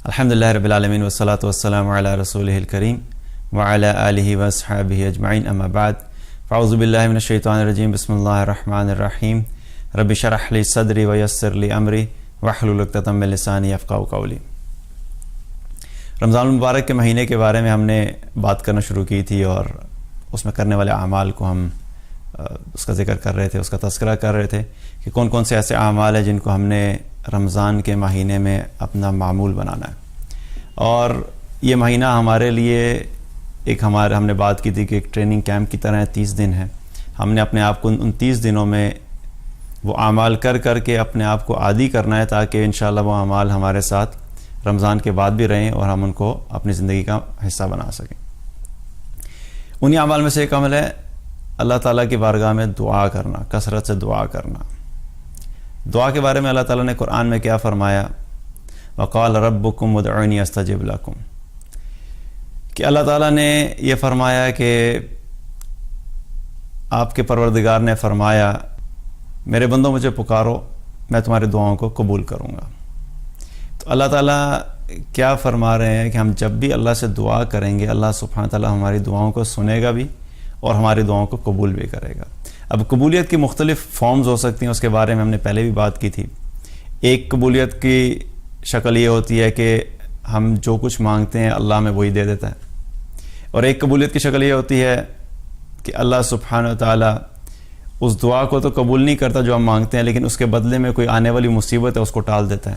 الحمدللہ رب العالمین والصلاة والسلام علی رسولہ الکریم وعلی آلہ واصحابہ اجمعین اما بعد فاعوذ باللہ من الشیطان الرجیم بسم اللہ الرحمن الرحیم رب اشرح لی صدری ویسر لی امری واحلل عقدۃ من لسانی یفقہوا قولی۔ رمضان المبارک کے مہینے کے بارے میں ہم نے بات کرنا شروع کی تھی اور اس میں کرنے والے اعمال کو ہم اس کا ذکر کر رہے تھے، اس کا تذکرہ کر رہے تھے کہ کون کون سے ایسے اعمال ہیں جن کو ہم نے رمضان کے مہینے میں اپنا معمول بنانا ہے۔ اور یہ مہینہ ہمارے لیے ہم نے بات کی تھی کہ ایک ٹریننگ کیمپ کی طرح 30 دن ہے۔ ہم نے اپنے آپ کو ان 30 دنوں میں وہ اعمال کر کے اپنے آپ کو عادی کرنا ہے تاکہ انشاءاللہ وہ اعمال ہمارے ساتھ رمضان کے بعد بھی رہیں اور ہم ان کو اپنی زندگی کا حصہ بنا سکیں۔ انہی اعمال میں سے ایک عمل ہے اللہ تعالیٰ کی بارگاہ میں دعا کرنا، کثرت سے دعا کرنا۔ دعا کے بارے میں اللہ تعالیٰ نے قرآن میں کیا فرمایا؟ وقال ربکم ادعونی استجب لکم، کہ اللہ تعالیٰ نے یہ فرمایا کہ آپ کے پروردگار نے فرمایا میرے بندوں مجھے پکارو، میں تمہاری دعاؤں کو قبول کروں گا۔ تو اللہ تعالیٰ کیا فرما رہے ہیں کہ ہم جب بھی اللہ سے دعا کریں گے اللہ سبحانہ تعالیٰ ہماری دعاؤں کو سنے گا بھی اور ہماری دعاؤں کو قبول بھی کرے گا۔ اب قبولیت کی مختلف فارمز ہو سکتی ہیں، اس کے بارے میں ہم نے پہلے بھی بات کی تھی۔ ایک قبولیت کی شکل یہ ہوتی ہے کہ ہم جو کچھ مانگتے ہیں اللہ ہمیں وہی دے دیتا ہے، اور ایک قبولیت کی شکل یہ ہوتی ہے کہ اللہ سبحانہ تعالیٰ اس دعا کو تو قبول نہیں کرتا جو ہم مانگتے ہیں، لیکن اس کے بدلے میں کوئی آنے والی مصیبت ہے اس کو ٹال دیتا ہے۔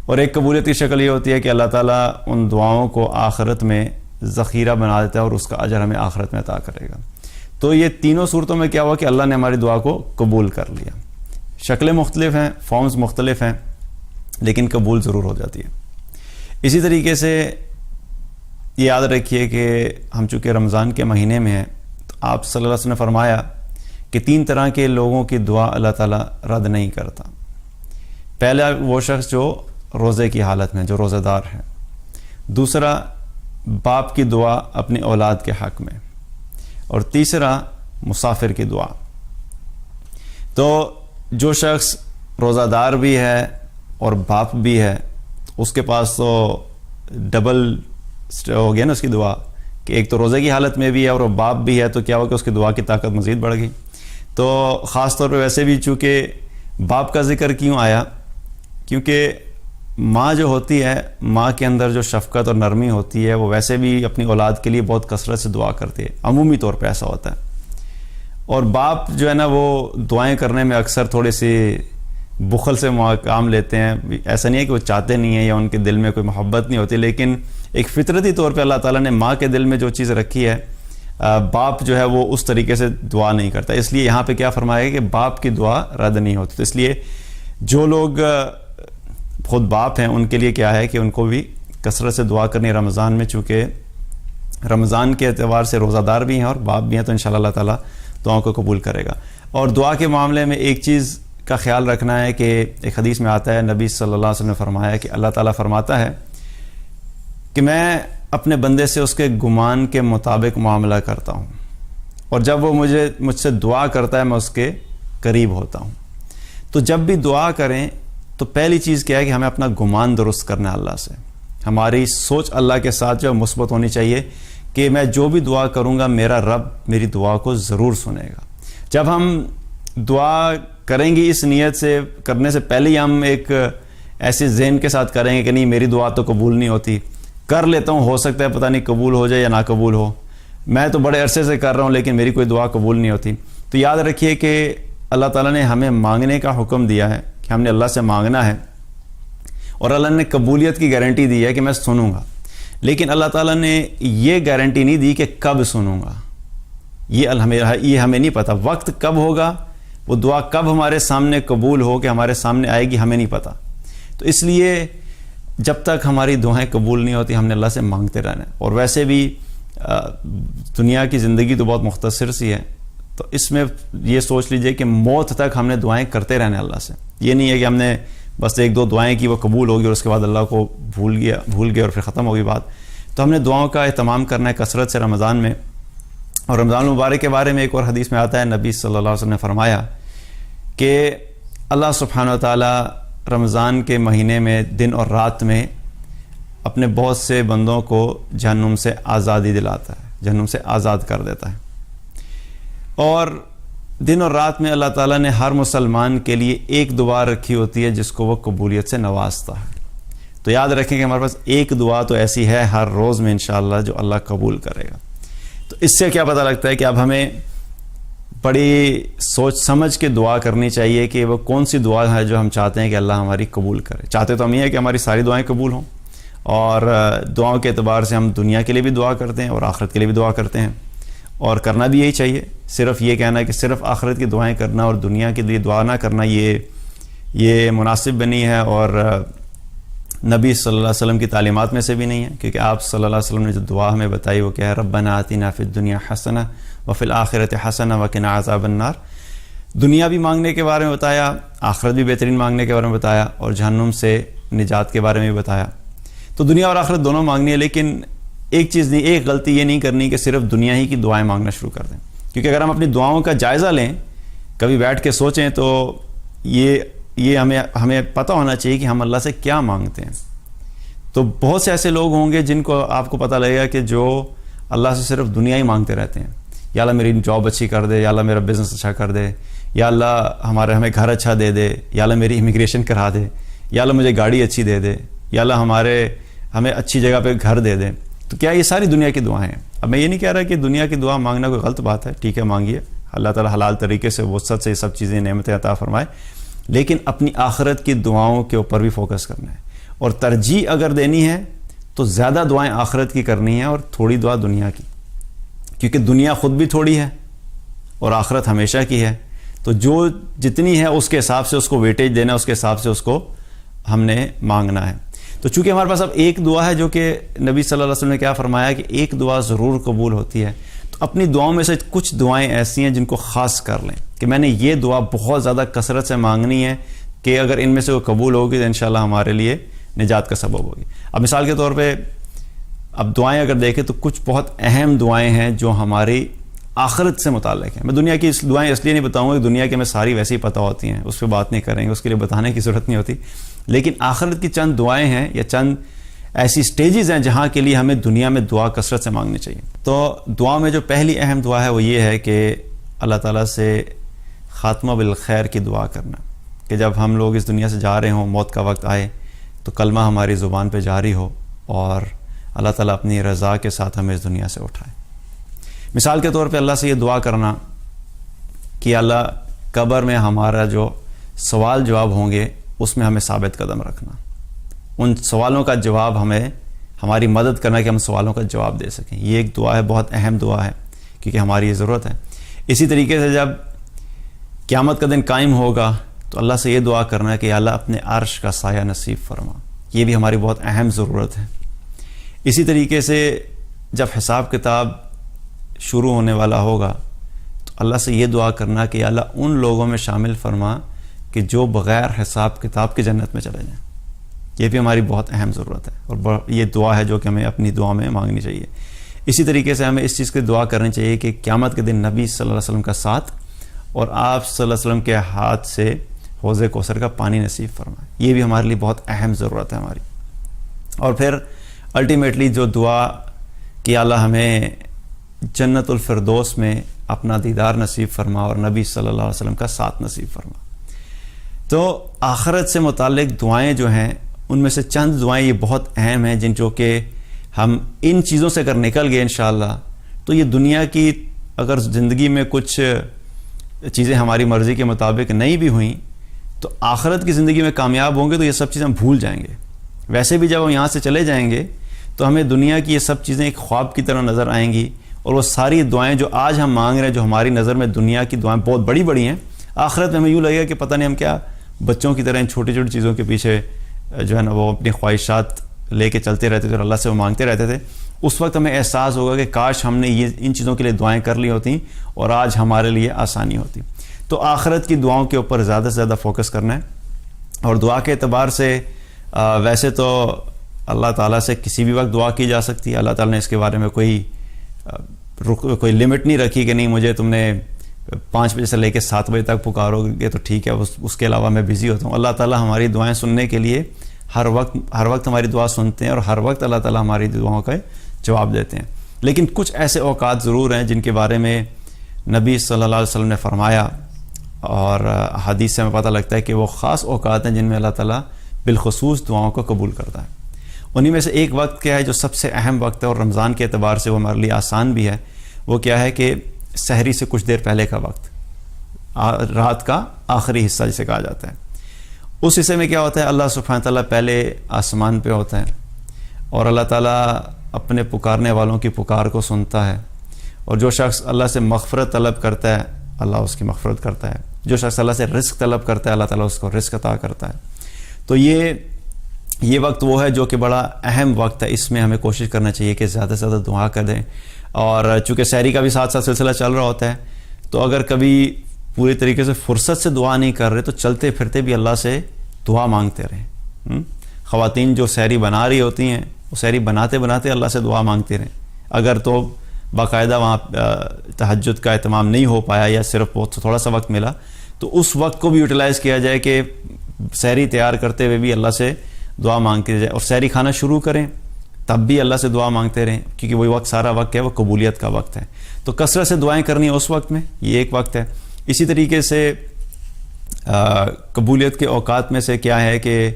اور ایک قبولیت کی شکل یہ ہوتی ہے کہ اللہ تعالیٰ ان دعاؤں کو آخرت میں ذخیرہ بنا دیتا ہے اور اس کا اجر ہمیں آخرت میں عطا کرے گا۔ تو یہ تینوں صورتوں میں کیا ہوا کہ اللہ نے ہماری دعا کو قبول کر لیا۔ شکلیں مختلف ہیں، فارمز مختلف ہیں، لیکن قبول ضرور ہو جاتی ہے۔ اسی طریقے سے یہ یاد رکھیے کہ ہم چونکہ رمضان کے مہینے میں ہیں تو آپ صلی اللہ علیہ وسلم نے فرمایا کہ 3 طرح کے لوگوں کی دعا اللہ تعالیٰ رد نہیں کرتا۔ پہلا وہ شخص جو روزے کی حالت میں، جو روزہ دار ہے۔ دوسرا باپ کی دعا اپنی اولاد کے حق میں، اور تیسرا مسافر کی دعا۔ تو جو شخص روزہ دار بھی ہے اور باپ بھی ہے اس کے پاس تو ڈبل ہو گیا نا اس کی دعا، کہ ایک تو روزے کی حالت میں بھی ہے اور وہ باپ بھی ہے، تو کیا ہوا کہ اس کی دعا کی طاقت مزید بڑھ گئی۔ تو خاص طور پہ ویسے بھی چونکہ باپ کا ذکر کیوں آیا؟ کیونکہ ماں جو ہوتی ہے، ماں کے اندر جو شفقت اور نرمی ہوتی ہے وہ ویسے بھی اپنی اولاد کے لیے بہت کثرت سے دعا کرتی ہے، عمومی طور پہ ایسا ہوتا ہے۔ اور باپ جو ہے نا وہ دعائیں کرنے میں اکثر تھوڑے سی بخل سے کام لیتے ہیں۔ ایسا نہیں ہے کہ وہ چاہتے نہیں ہیں یا ان کے دل میں کوئی محبت نہیں ہوتی، لیکن ایک فطرتی طور پہ اللہ تعالیٰ نے ماں کے دل میں جو چیز رکھی ہے، باپ جو ہے وہ اس طریقے سے دعا نہیں کرتا۔ اس لیے یہاں پہ کیا فرمایا ہے کہ باپ کی دعا رد نہیں ہوتی۔ تو اس لیے جو لوگ خود باپ ہیں ان کے لیے کیا ہے کہ ان کو بھی کثرت سے دعا کرنی رمضان میں، چونکہ رمضان کے اعتبار سے روزہ دار بھی ہیں اور باپ بھی ہیں، تو انشاءاللہ اللہ تعالیٰ دعاؤں کو قبول کرے گا۔ اور دعا کے معاملے میں ایک چیز کا خیال رکھنا ہے کہ ایک حدیث میں آتا ہے، نبی صلی اللہ علیہ وسلم نے فرمایا کہ اللہ تعالیٰ فرماتا ہے کہ میں اپنے بندے سے اس کے گمان کے مطابق معاملہ کرتا ہوں، اور جب وہ مجھ سے دعا کرتا ہے میں اس کے قریب ہوتا ہوں۔ تو جب بھی دعا کریں تو پہلی چیز کیا ہے کہ ہمیں اپنا گمان درست کرنا ہے اللہ سے۔ ہماری سوچ اللہ کے ساتھ جو مثبت ہونی چاہیے کہ میں جو بھی دعا کروں گا میرا رب میری دعا کو ضرور سنے گا۔ جب ہم دعا کریں گے اس نیت سے کرنے سے پہلے ہی ہم ایک ایسے ذہن کے ساتھ کریں گے کہ نہیں میری دعا تو قبول نہیں ہوتی، کر لیتا ہوں، ہو سکتا ہے پتہ نہیں قبول ہو جائے یا نہ قبول ہو، میں تو بڑے عرصے سے کر رہا ہوں لیکن میری کوئی دعا قبول نہیں ہوتی۔ تو یاد رکھیے کہ اللہ تعالیٰ نے ہمیں مانگنے کا حکم دیا ہے کہ ہم نے اللہ سے مانگنا ہے، اور اللہ نے قبولیت کی گارنٹی دی ہے کہ میں سنوں گا، لیکن اللہ تعالیٰ نے یہ گارنٹی نہیں دی کہ کب سنوں گا۔ یہ ہمیں نہیں پتہ وقت کب ہوگا، وہ دعا کب ہمارے سامنے قبول ہو کہ ہمارے سامنے آئے گی، ہمیں نہیں پتہ۔ تو اس لیے جب تک ہماری دعائیں قبول نہیں ہوتی ہم نے اللہ سے مانگتے رہنا ہے۔ اور ویسے بھی دنیا کی زندگی تو بہت مختصر سی ہے، تو اس میں یہ سوچ لیجئے کہ موت تک ہم نے دعائیں کرتے رہنا اللہ سے۔ یہ نہیں ہے کہ ہم نے بس 1-2 دعائیں کی وہ قبول ہوگی اور اس کے بعد اللہ کو بھول گئے اور پھر ختم ہوگی بات۔ تو ہم نے دعاؤں کا اہتمام کرنا ہے کثرت سے رمضان میں۔ اور رمضان المبارک کے بارے میں ایک اور حدیث میں آتا ہے، نبی صلی اللہ علیہ وسلم نے فرمایا کہ اللہ سبحانہ و تعالیٰ رمضان کے مہینے میں دن اور رات میں اپنے بہت سے بندوں کو جہنم سے آزادی دلاتا ہے، جہنم سے آزاد کر دیتا ہے. اور دن اور رات میں اللہ تعالیٰ نے ہر مسلمان کے لیے ایک دعا رکھی ہوتی ہے جس کو وہ قبولیت سے نوازتا ہے. تو یاد رکھیں کہ ہمارے پاس ایک دعا تو ایسی ہے ہر روز میں انشاءاللہ جو اللہ قبول کرے گا. تو اس سے کیا پتہ لگتا ہے کہ اب ہمیں بڑی سوچ سمجھ کے دعا کرنی چاہیے کہ وہ کون سی دعا ہے جو ہم چاہتے ہیں کہ اللہ ہماری قبول کرے. چاہتے تو ہم یہ ہے کہ ہماری ساری دعائیں قبول ہوں، اور دعاؤں کے اعتبار سے ہم دنیا کے لیے بھی دعا کرتے ہیں اور آخرت کے لیے بھی دعا کرتے ہیں، اور کرنا بھی یہی چاہیے. صرف یہ کہنا کہ صرف آخرت کی دعائیں کرنا اور دنیا کے لیے دعا نہ کرنا یہ مناسب بھی نہیں ہے، اور نبی صلی اللہ علیہ وسلم کی تعلیمات میں سے بھی نہیں ہے. کیونکہ آپ صلی اللہ علیہ وسلم نے جو دعا ہمیں بتائی وہ کیا ہے؟ ربنا آتنا فی الدنیا حسنہ وفی الآخرۃ حسنہ وقنا عذاب النار. دنیا بھی مانگنے کے بارے میں بتایا، آخرت بھی بہترین مانگنے کے بارے میں بتایا، اور جہنم سے نجات کے بارے میں بھی بتایا. تو دنیا اور آخرت دونوں مانگنی ہے، لیکن ایک چیز نہیں، ایک غلطی یہ نہیں کرنی کہ صرف دنیا ہی کی دعائیں مانگنا شروع کر دیں. کیونکہ اگر ہم اپنی دعاؤں کا جائزہ لیں، کبھی بیٹھ کے سوچیں، تو یہ ہمیں پتہ ہونا چاہیے کہ ہم اللہ سے کیا مانگتے ہیں. تو بہت سے ایسے لوگ ہوں گے جن کو آپ کو پتہ لگے گا کہ جو اللہ سے صرف دنیا ہی مانگتے رہتے ہیں. یا اللہ میری جاب اچھی کر دے، یا اللہ میرا بزنس اچھا کر دے، یا اللہ ہمیں گھر اچھا دے دے، یا اللہ میری امیگریشن کرا دے، یا اللہ مجھے گاڑی اچھی دے دے، یا اللہ ہمیں اچھی جگہ پہ گھر دے دے. تو کیا یہ ساری دنیا کی دعائیں ہیں؟ اب میں یہ نہیں کہہ رہا کہ دنیا کی دعا مانگنا کوئی غلط بات ہے، ٹھیک ہے مانگیے، اللہ تعالیٰ حلال طریقے سے وسعت سے یہ سب چیزیں نعمتیں عطا فرمائے، لیکن اپنی آخرت کی دعاؤں کے اوپر بھی فوکس کرنا ہے. اور ترجیح اگر دینی ہے تو زیادہ دعائیں آخرت کی کرنی ہیں اور تھوڑی دعا دنیا کی، کیونکہ دنیا خود بھی تھوڑی ہے اور آخرت ہمیشہ کی ہے. تو جو جتنی ہے اس کے حساب سے اس کو ویٹیج دینا، اس کے حساب سے اس کو ہم نے مانگنا ہے. تو چونکہ ہمارے پاس اب ایک دعا ہے جو کہ نبی صلی اللہ علیہ وسلم نے کیا فرمایا کہ ایک دعا ضرور قبول ہوتی ہے، تو اپنی دعاؤں میں سے کچھ دعائیں ایسی ہیں جن کو خاص کر لیں کہ میں نے یہ دعا بہت زیادہ کثرت سے مانگنی ہے کہ اگر ان میں سے وہ قبول ہوگی تو انشاءاللہ ہمارے لیے نجات کا سبب ہوگی. اب مثال کے طور پہ اب دعائیں اگر دیکھیں تو کچھ بہت اہم دعائیں ہیں جو ہماری آخرت سے متعلق ہیں. میں دنیا کی دعائیں اس لیے نہیں بتاؤں گا کہ دنیا کی ہمیں ساری ویسے ہی پتہ ہوتی ہیں، اس پہ بات نہیں کریں گے، اس کے لیے بتانے کی ضرورت نہیں ہوتی. لیکن آخرت کی چند دعائیں ہیں یا چند ایسی سٹیجز ہیں جہاں کے لیے ہمیں دنیا میں دعا کثرت سے مانگنی چاہیے. تو دعا میں جو پہلی اہم دعا ہے وہ یہ ہے کہ اللہ تعالیٰ سے خاتمہ بالخیر کی دعا کرنا، کہ جب ہم لوگ اس دنیا سے جا رہے ہوں، موت کا وقت آئے تو کلمہ ہماری زبان پہ جاری ہو اور اللہ تعالیٰ اپنی رضا کے ساتھ ہمیں اس دنیا سے اٹھائے. مثال کے طور پہ اللہ سے یہ دعا کرنا کہ اللہ قبر میں ہمارا جو سوال جواب ہوں گے اس میں ہمیں ثابت قدم رکھنا، ان سوالوں کا جواب ہماری مدد کرنا کہ ہم سوالوں کا جواب دے سکیں. یہ ایک دعا ہے، بہت اہم دعا ہے کیونکہ ہماری یہ ضرورت ہے. اسی طریقے سے جب قیامت کا دن قائم ہوگا تو اللہ سے یہ دعا کرنا ہے کہ اللہ اپنے عرش کا سایہ نصیب فرما. یہ بھی ہماری بہت اہم ضرورت ہے. اسی طریقے سے جب حساب کتاب شروع ہونے والا ہوگا تو اللہ سے یہ دعا کرنا کہ اللہ ان لوگوں میں شامل فرما کہ جو بغیر حساب کتاب کی جنت میں چلے جائیں. یہ بھی ہماری بہت اہم ضرورت ہے اور یہ دعا ہے جو کہ ہمیں اپنی دعا میں مانگنی چاہیے. اسی طریقے سے ہمیں اس چیز کی دعا کرنی چاہیے کہ قیامت کے دن نبی صلی اللہ علیہ وسلم کا ساتھ اور آپ صلی اللہ علیہ وسلم کے ہاتھ سے حوض کوثر کا پانی نصیب فرمائے. یہ بھی ہمارے لیے بہت اہم ضرورت ہے ہماری. اور پھر الٹیمیٹلی جو دعا کہ اللہ ہمیں جنت الفردوس میں اپنا دیدار نصیب فرما اور نبی صلی اللہ علیہ وسلم کا ساتھ نصیب فرما. تو آخرت سے متعلق دعائیں جو ہیں ان میں سے چند دعائیں یہ بہت اہم ہیں جو کہ ہم ان چیزوں سے اگر نکل گئے انشاءاللہ تو یہ دنیا کی اگر زندگی میں کچھ چیزیں ہماری مرضی کے مطابق نہیں بھی ہوئیں تو آخرت کی زندگی میں کامیاب ہوں گے تو یہ سب چیزیں ہم بھول جائیں گے. ویسے بھی جب ہم یہاں سے چلے جائیں گے تو ہمیں دنیا کی یہ سب چیزیں ایک خواب کی طرح نظر آئیں گی، اور وہ ساری دعائیں جو آج ہم مانگ رہے ہیں جو ہماری نظر میں دنیا کی دعائیں بہت بڑی بڑی ہیں، آخرت میں ہمیں یوں لگے گا کہ پتہ نہیں ہم کیا بچوں کی طرح ان چھوٹی چھوٹی چیزوں کے پیچھے جو ہے نا وہ اپنی خواہشات لے کے چلتے رہتے تھے اور اللہ سے وہ مانگتے رہتے تھے. اس وقت ہمیں احساس ہوگا کہ کاش ہم نے ان چیزوں کے لیے دعائیں کر لی ہوتی اور آج ہمارے لیے آسانی ہوتی. تو آخرت کی دعاؤں کے اوپر زیادہ سے زیادہ فوکس کرنا ہے. اور دعا کے اعتبار سے ویسے تو اللہ تعالیٰ سے کسی بھی وقت دعا کی جا سکتی ہے. اللہ تعالیٰ نے اس کے بارے میں کوئی لمٹ نہیں رکھی کہ نہیں مجھے تم نے 5 بجے سے لے کے 7 بجے تک پکارو گے تو ٹھیک ہے، اس کے علاوہ میں بزی ہوتا ہوں. اللہ تعالیٰ ہماری دعائیں سننے کے لیے ہر وقت ہماری دعا سنتے ہیں اور ہر وقت اللہ تعالیٰ ہماری دعاؤں کا جواب دیتے ہیں. لیکن کچھ ایسے اوقات ضرور ہیں جن کے بارے میں نبی صلی اللہ علیہ وسلم نے فرمایا اور حدیث سے ہمیں پتہ لگتا ہے کہ وہ خاص اوقات ہیں جن میں اللہ تعالیٰ بالخصوص دعاؤں کو قبول کرتا ہے. انہی میں سے ایک وقت کیا ہے جو سب سے اہم وقت ہے اور رمضان کے اعتبار سے وہ ہمارے لیے آسان بھی ہے. وہ کیا ہے کہ سحری سے کچھ دیر پہلے کا وقت, رات کا آخری حصہ جسے کہا جاتا ہے. اس حصے میں کیا ہوتا ہے, اللہ سبحانہ تعالیٰ پہلے آسمان پہ ہوتا ہے اور اللہ تعالیٰ اپنے پکارنے والوں کی پکار کو سنتا ہے, اور جو شخص اللہ سے مغفرت طلب کرتا ہے اللہ اس کی مغفرت کرتا ہے, جو شخص اللہ سے رزق طلب کرتا ہے اللہ تعالیٰ اس کو رزق عطا کرتا ہے. تو یہ وقت وہ ہے جو کہ بڑا اہم وقت ہے. اس میں ہمیں کوشش کرنا چاہیے کہ زیادہ سے زیادہ دعا کریں, اور چونکہ سحری کا بھی ساتھ ساتھ سلسلہ چل رہا ہوتا ہے تو اگر کبھی پوری طریقے سے فرصت سے دعا نہیں کر رہے تو چلتے پھرتے بھی اللہ سے دعا مانگتے رہیں. خواتین جو سحری بنا رہی ہوتی ہیں وہ سحری بناتے بناتے اللہ سے دعا مانگتے رہیں. اگر تو باقاعدہ وہاں تہجد کا اہتمام نہیں ہو پایا یا صرف بہت تھوڑا سا وقت ملا تو اس وقت کو بھی یوٹیلائز کیا جائے کہ سحری تیار کرتے ہوئے بھی اللہ سے دعا مانگتے جائے, اور سحری کھانا شروع کریں تب بھی اللہ سے دعا مانگتے رہیں, کیونکہ وہی وقت سارا وقت ہے وہ قبولیت کا وقت ہے. تو کثرت سے دعائیں کرنی اس وقت میں, یہ ایک وقت ہے. اسی طریقے سے قبولیت کے اوقات میں سے کیا ہے کہ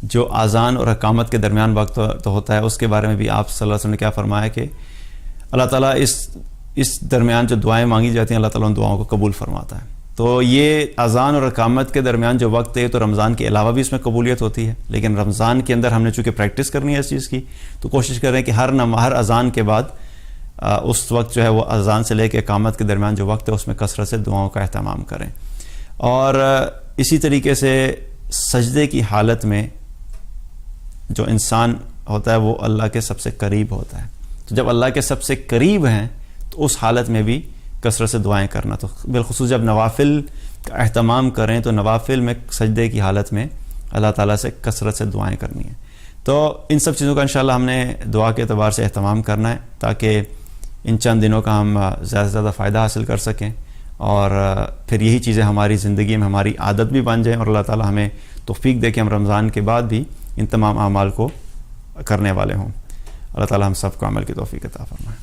جو اذان اور اقامت کے درمیان وقت تو ہوتا ہے, اس کے بارے میں بھی آپ صلی اللہ علیہ وسلم نے کیا فرمایا کہ اللہ تعالیٰ اس درمیان جو دعائیں مانگی جاتی ہیں اللہ تعالیٰ ان دعاؤں کو قبول فرماتا ہے. تو یہ اذان اور اقامت کے درمیان جو وقت ہے تو رمضان کے علاوہ بھی اس میں قبولیت ہوتی ہے, لیکن رمضان کے اندر ہم نے چونکہ پریکٹس کرنی ہے اس چیز کی تو کوشش کریں کہ ہر اذان کے بعد اس وقت جو ہے وہ اذان سے لے کے اقامت کے درمیان جو وقت ہے اس میں کثرت سے دعاؤں کا اہتمام کریں. اور اسی طریقے سے سجدے کی حالت میں جو انسان ہوتا ہے وہ اللہ کے سب سے قریب ہوتا ہے. تو جب اللہ کے سب سے قریب ہیں تو اس حالت میں بھی کثرت سے دعائیں کرنا, تو بالخصوص جب نوافل کا اہتمام کریں تو نوافل میں سجدے کی حالت میں اللہ تعالیٰ سے کثرت سے دعائیں کرنی ہیں. تو ان سب چیزوں کا انشاءاللہ ہم نے دعا کے اعتبار سے اہتمام کرنا ہے تاکہ ان چند دنوں کا ہم زیادہ سے زیادہ فائدہ حاصل کر سکیں, اور پھر یہی چیزیں ہماری زندگی میں ہماری عادت بھی بن جائیں, اور اللہ تعالیٰ ہمیں توفیق دے کہ ہم رمضان کے بعد بھی ان تمام اعمال کو کرنے والے ہوں. اللہ تعالیٰ ہم سب کو عمل کی توفیق عطا فرمائے.